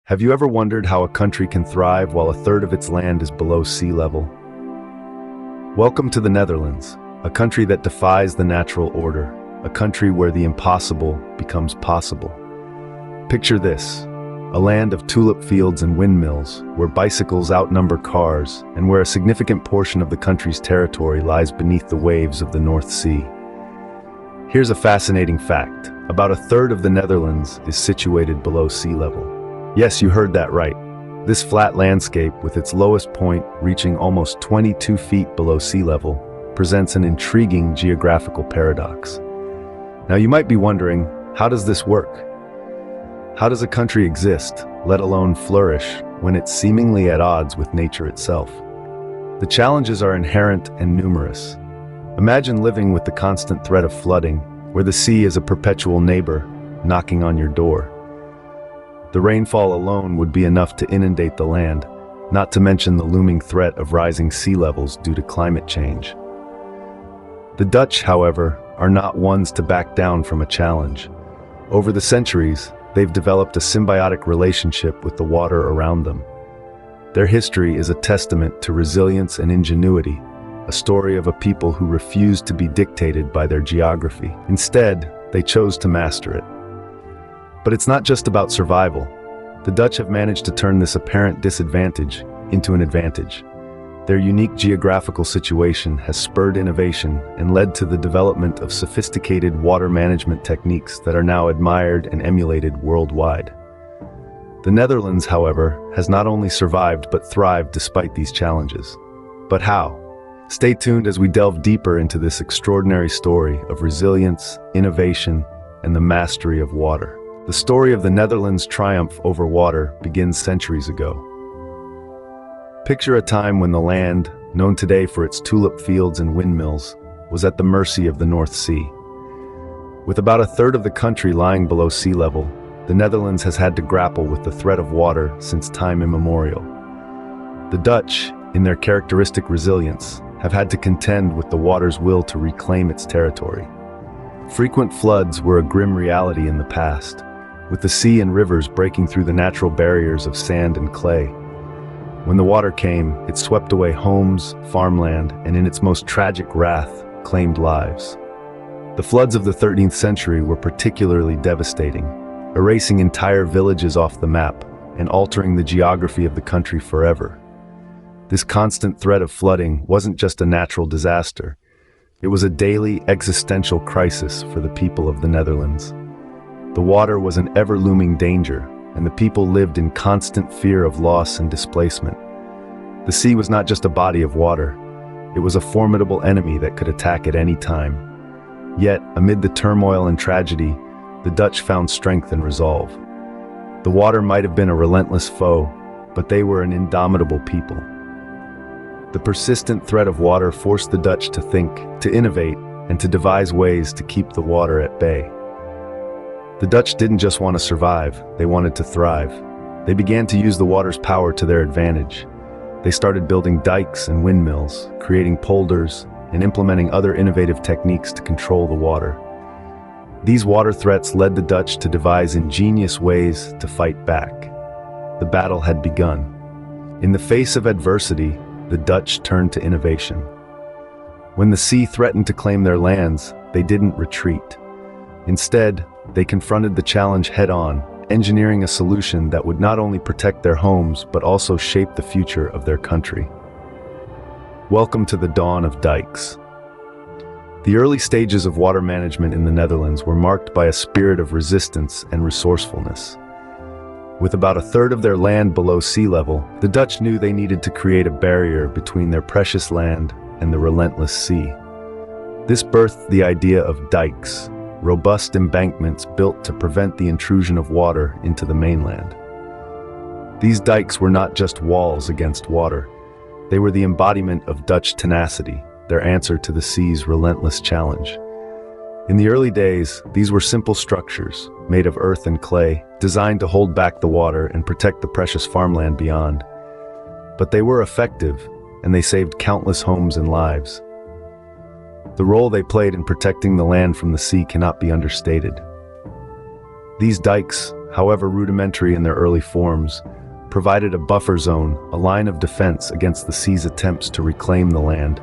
Have you ever wondered how a country can thrive while a third of its land is below sea level? Welcome to the Netherlands, a country that defies the natural order, a country where the impossible becomes possible. Picture this, a land of tulip fields and windmills, where bicycles outnumber cars, and where a significant portion of the country's territory lies beneath the waves of the North Sea. Here's a fascinating fact. About a third of the Netherlands is situated below sea level. Yes, you heard that right. This flat landscape, with its lowest point reaching almost 22 feet below sea level, presents an intriguing geographical paradox. Now you might be wondering, how does this work? How does a country exist, let alone flourish, when it's seemingly at odds with nature itself? The challenges are inherent and numerous. Imagine living with the constant threat of flooding, where the sea is a perpetual neighbor, knocking on your door. The rainfall alone would be enough to inundate the land, not to mention the looming threat of rising sea levels due to climate change. The Dutch, however, are not ones to back down from a challenge. Over the centuries, they've developed a symbiotic relationship with the water around them. Their history is a testament to resilience and ingenuity, a story of a people who refused to be dictated by their geography. Instead, they chose to master it. But it's not just about survival. The Dutch have managed to turn this apparent disadvantage into an advantage. Their unique geographical situation has spurred innovation and led to the development of sophisticated water management techniques that are now admired and emulated worldwide. The Netherlands, however, has not only survived but thrived despite these challenges. But how? Stay tuned as we delve deeper into this extraordinary story of resilience, innovation, and the mastery of water. The story of the Netherlands' triumph over water begins centuries ago. Picture a time when the land, known today for its tulip fields and windmills, was at the mercy of the North Sea. With about a third of the country lying below sea level, the Netherlands has had to grapple with the threat of water since time immemorial. The Dutch, in their characteristic resilience, have had to contend with the water's will to reclaim its territory. Frequent floods were a grim reality in the past, with the sea and rivers breaking through the natural barriers of sand and clay. When the water came, it swept away homes, farmland, and in its most tragic wrath, claimed lives. The floods of the 13th century were particularly devastating, erasing entire villages off the map and altering the geography of the country forever. This constant threat of flooding wasn't just a natural disaster. It was a daily existential crisis for the people of the Netherlands. The water was an ever-looming danger, and the people lived in constant fear of loss and displacement. The sea was not just a body of water. It was a formidable enemy that could attack at any time. Yet, amid the turmoil and tragedy, the Dutch found strength and resolve. The water might have been a relentless foe, but they were an indomitable people. The persistent threat of water forced the Dutch to think, to innovate, and to devise ways to keep the water at bay. The Dutch didn't just want to survive, they wanted to thrive. They began to use the water's power to their advantage. They started building dykes and windmills, creating polders, and implementing other innovative techniques to control the water. These water threats led the Dutch to devise ingenious ways to fight back. The battle had begun. In the face of adversity, the Dutch turned to innovation. When the sea threatened to claim their lands, they didn't retreat. Instead, they confronted the challenge head-on, engineering a solution that would not only protect their homes but also shape the future of their country. Welcome to the dawn of dykes. The early stages of water management in the Netherlands were marked by a spirit of resistance and resourcefulness. With about a third of their land below sea level, the Dutch knew they needed to create a barrier between their precious land and the relentless sea. This birthed the idea of dykes, robust embankments built to prevent the intrusion of water into the mainland. These dykes were not just walls against water. They were the embodiment of Dutch tenacity, their answer to the sea's relentless challenge. In the early days, these were simple structures, made of earth and clay, designed to hold back the water and protect the precious farmland beyond. But they were effective, and they saved countless homes and lives. The role they played in protecting the land from the sea cannot be understated. These dikes, however rudimentary in their early forms, provided a buffer zone, a line of defense against the sea's attempts to reclaim the land.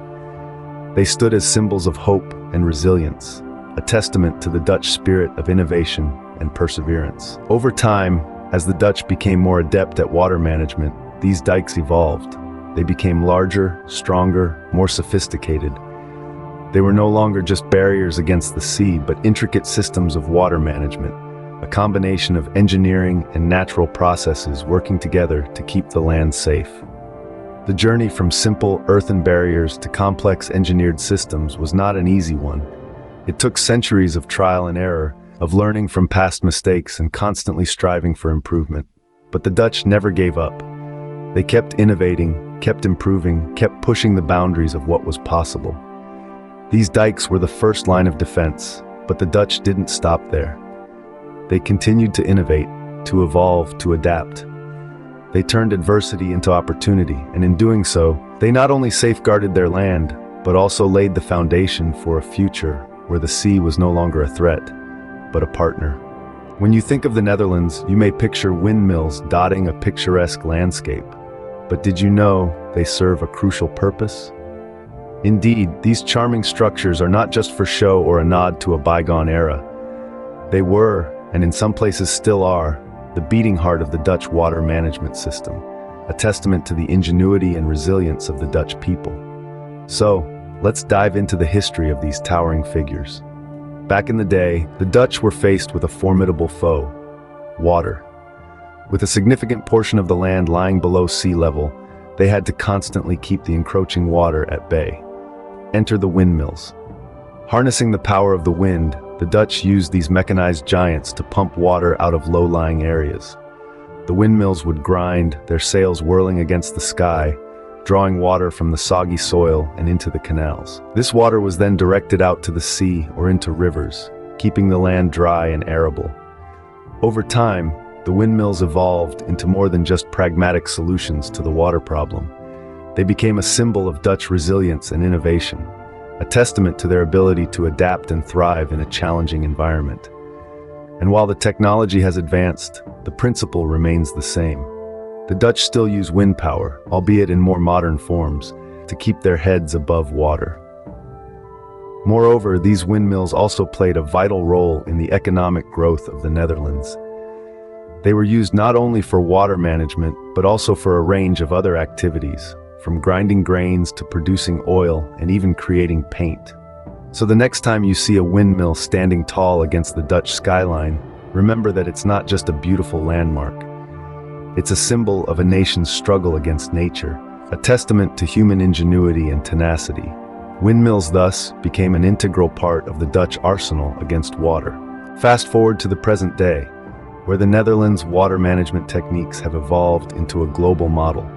They stood as symbols of hope and resilience, a testament to the Dutch spirit of innovation and perseverance. Over time, as the Dutch became more adept at water management, these dikes evolved. They became larger, stronger, more sophisticated. They were no longer just barriers against the sea, but intricate systems of water management, a combination of engineering and natural processes working together to keep the land safe. The journey from simple earthen barriers to complex engineered systems was not an easy one. It took centuries of trial and error, of learning from past mistakes and constantly striving for improvement. But the Dutch never gave up. They kept innovating, kept improving, kept pushing the boundaries of what was possible. These dikes were the first line of defense, but the Dutch didn't stop there. They continued to innovate, to evolve, to adapt. They turned adversity into opportunity, and in doing so, they not only safeguarded their land, but also laid the foundation for a future where the sea was no longer a threat, but a partner. When you think of the Netherlands, you may picture windmills dotting a picturesque landscape. But did you know they serve a crucial purpose? Indeed, these charming structures are not just for show or a nod to a bygone era. They were, and in some places still are, the beating heart of the Dutch water management system, a testament to the ingenuity and resilience of the Dutch people. So, let's dive into the history of these towering figures. Back in the day, the Dutch were faced with a formidable foe: water. With a significant portion of the land lying below sea level, they had to constantly keep the encroaching water at bay. Enter the windmills. Harnessing the power of the wind, the Dutch used these mechanized giants to pump water out of low-lying areas. The windmills would grind, their sails whirling against the sky, drawing water from the soggy soil and into the canals. This water was then directed out to the sea or into rivers, keeping the land dry and arable. Over time, the windmills evolved into more than just pragmatic solutions to the water problem. They became a symbol of Dutch resilience and innovation, a testament to their ability to adapt and thrive in a challenging environment. And while the technology has advanced, the principle remains the same. The Dutch still use wind power, albeit in more modern forms, to keep their heads above water. Moreover, these windmills also played a vital role in the economic growth of the Netherlands. They were used not only for water management, but also for a range of other activities, from grinding grains to producing oil and even creating paint. So the next time you see a windmill standing tall against the Dutch skyline, remember that it's not just a beautiful landmark. It's a symbol of a nation's struggle against nature, a testament to human ingenuity and tenacity. Windmills thus became an integral part of the Dutch arsenal against water. Fast forward to the present day, where the Netherlands' water management techniques have evolved into a global model.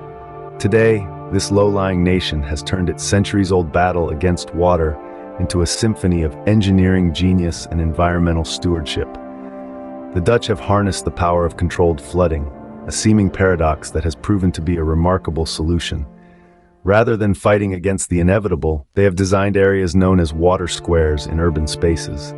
Today, this low-lying nation has turned its centuries-old battle against water into a symphony of engineering genius and environmental stewardship. The Dutch have harnessed the power of controlled flooding, a seeming paradox that has proven to be a remarkable solution. Rather than fighting against the inevitable, they have designed areas known as water squares in urban spaces.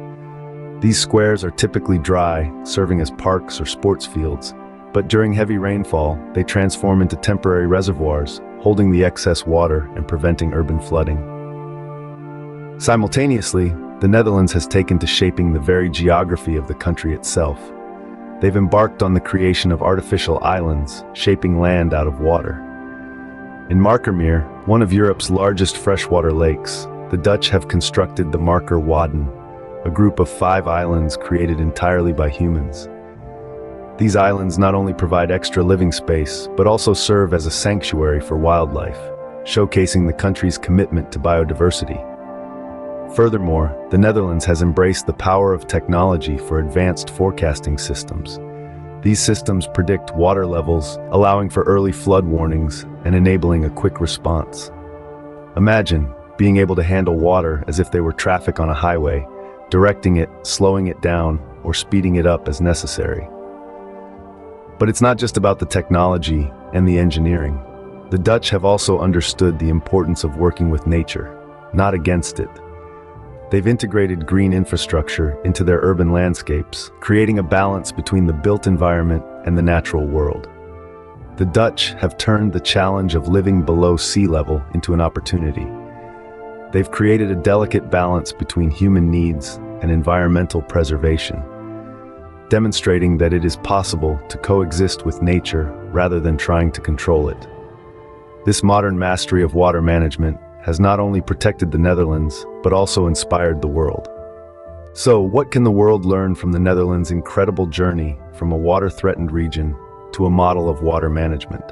These squares are typically dry, serving as parks or sports fields, but during heavy rainfall, they transform into temporary reservoirs, holding the excess water and preventing urban flooding. Simultaneously, the Netherlands has taken to shaping the very geography of the country itself. They've embarked on the creation of artificial islands, shaping land out of water. In Markermeer, one of Europe's largest freshwater lakes, the Dutch have constructed the Marker Wadden, a group of 5 islands created entirely by humans. These islands not only provide extra living space, but also serve as a sanctuary for wildlife, showcasing the country's commitment to biodiversity. Furthermore, the Netherlands has embraced the power of technology for advanced forecasting systems. These systems predict water levels, allowing for early flood warnings and enabling a quick response. Imagine being able to handle water as if they were traffic on a highway, directing it, slowing it down, or speeding it up as necessary. But it's not just about the technology and the engineering. The Dutch have also understood the importance of working with nature, not against it. They've integrated green infrastructure into their urban landscapes, creating a balance between the built environment and the natural world. The Dutch have turned the challenge of living below sea level into an opportunity. They've created a delicate balance between human needs and environmental preservation, demonstrating that it is possible to coexist with nature rather than trying to control it. This modern mastery of water management has not only protected the Netherlands, but also inspired the world. So, what can the world learn from the Netherlands' incredible journey from a water-threatened region to a model of water management?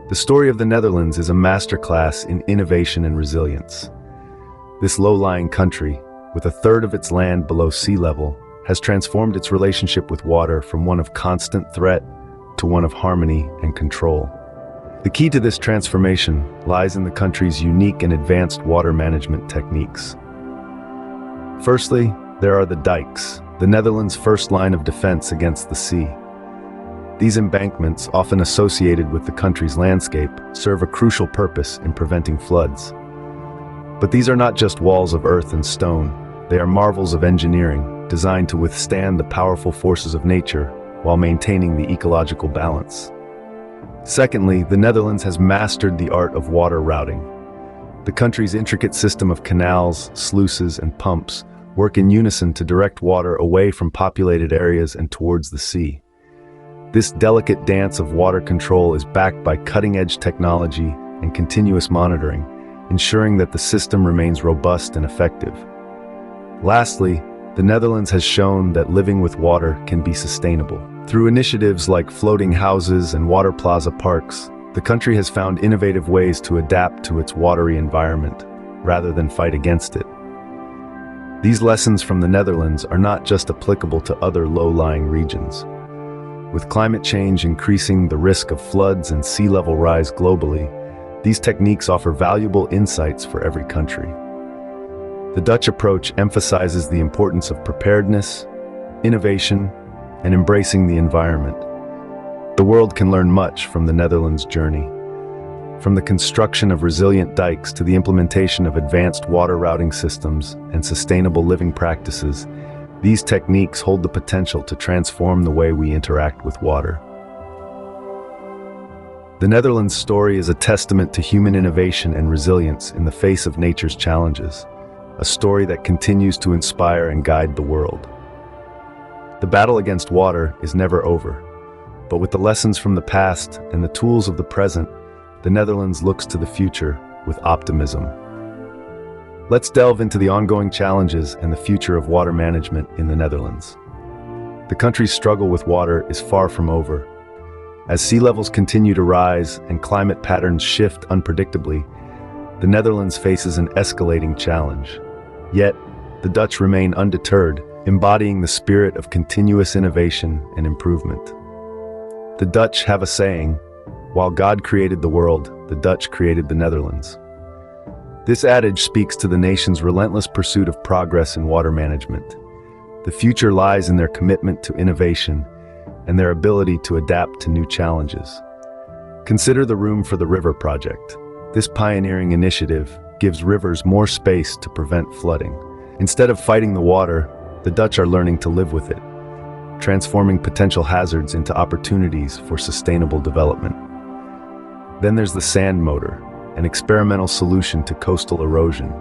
The story of the Netherlands is a masterclass in innovation and resilience. This low-lying country, with a third of its land below sea level, has transformed its relationship with water from one of constant threat to one of harmony and control. The key to this transformation lies in the country's unique and advanced water management techniques. Firstly, there are the dykes, the Netherlands' first line of defense against the sea. These embankments, often associated with the country's landscape, serve a crucial purpose in preventing floods. But these are not just walls of earth and stone, they are marvels of engineering designed to withstand the powerful forces of nature while maintaining the ecological balance. Secondly, the Netherlands has mastered the art of water routing. The country's intricate system of canals, sluices, and pumps work in unison to direct water away from populated areas and towards the sea. This delicate dance of water control is backed by cutting-edge technology and continuous monitoring, ensuring that the system remains robust and effective. Lastly, the Netherlands has shown that living with water can be sustainable. Through initiatives like floating houses and water plaza parks, the country has found innovative ways to adapt to its watery environment, rather than fight against it. These lessons from the Netherlands are not just applicable to other low-lying regions. With climate change increasing the risk of floods and sea level rise globally, these techniques offer valuable insights for every country. The Dutch approach emphasizes the importance of preparedness, innovation, and embracing the environment. The world can learn much from the Netherlands' journey. From the construction of resilient dikes to the implementation of advanced water routing systems and sustainable living practices, these techniques hold the potential to transform the way we interact with water. The Netherlands' story is a testament to human innovation and resilience in the face of nature's challenges, a story that continues to inspire and guide the world. The battle against water is never over, but with the lessons from the past and the tools of the present, the Netherlands looks to the future with optimism. Let's delve into the ongoing challenges and the future of water management in the Netherlands. The country's struggle with water is far from over. As sea levels continue to rise and climate patterns shift unpredictably, the Netherlands faces an escalating challenge. Yet, the Dutch remain undeterred, embodying the spirit of continuous innovation and improvement. The Dutch have a saying, "While God created the world, the Dutch created the Netherlands." This adage speaks to the nation's relentless pursuit of progress in water management. The future lies in their commitment to innovation and their ability to adapt to new challenges. Consider the Room for the River project. This pioneering initiative gives rivers more space to prevent flooding. Instead of fighting the water, the Dutch are learning to live with it, transforming potential hazards into opportunities for sustainable development. Then there's the sand motor, an experimental solution to coastal erosion.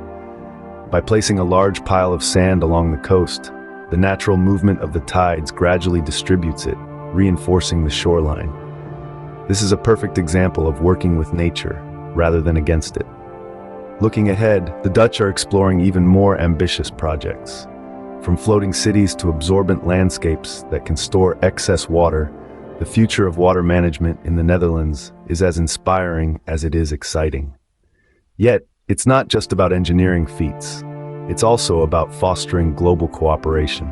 By placing a large pile of sand along the coast, the natural movement of the tides gradually distributes it, reinforcing the shoreline. This is a perfect example of working with nature rather than against it. Looking ahead, the Dutch are exploring even more ambitious projects. From floating cities to absorbent landscapes that can store excess water, the future of water management in the Netherlands is as inspiring as it is exciting. Yet, it's not just about engineering feats. It's also about fostering global cooperation.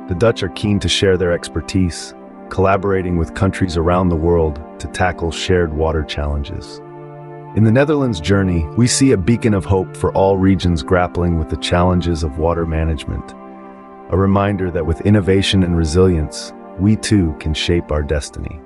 The Dutch are keen to share their expertise, collaborating with countries around the world to tackle shared water challenges. In the Netherlands' journey, we see a beacon of hope for all regions grappling with the challenges of water management. A reminder that with innovation and resilience, we too can shape our destiny.